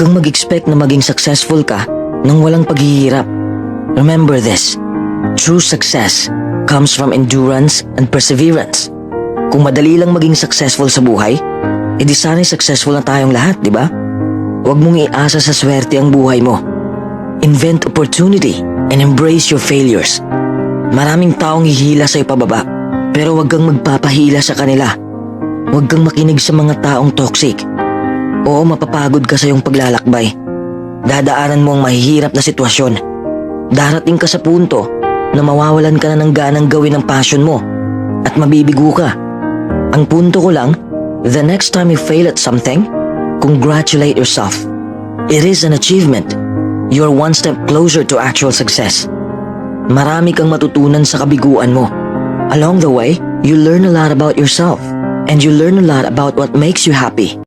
kang mag-expect na maging successful ka nang walang paghihirap. Remember this, true success comes from endurance and perseverance. Kung madali lang maging successful sa buhay, edi sana'y successful na tayong lahat, di ba? Huwag mong iasa sa swerte ang buhay mo. Invent opportunity and embrace your failures. Maraming taong hihila sa'yo pababa, pero huwag kang magpapahila sa kanila. Huwag kang makinig sa mga taong toxic. Oo, mapapagod ka sa iyong paglalakbay. Dadaanan mo ang mahihirap na sitwasyon. Darating ka sa punto na mawawalan ka na ng ganang gawin ang passion mo at mabibigo ka. Ang punto ko lang, the next time you fail at something, congratulate yourself. It is an achievement. You're one step closer to actual success. Marami kang matutunan sa kabiguan mo. Along the way, you learn a lot about yourself and you learn a lot about what makes you happy.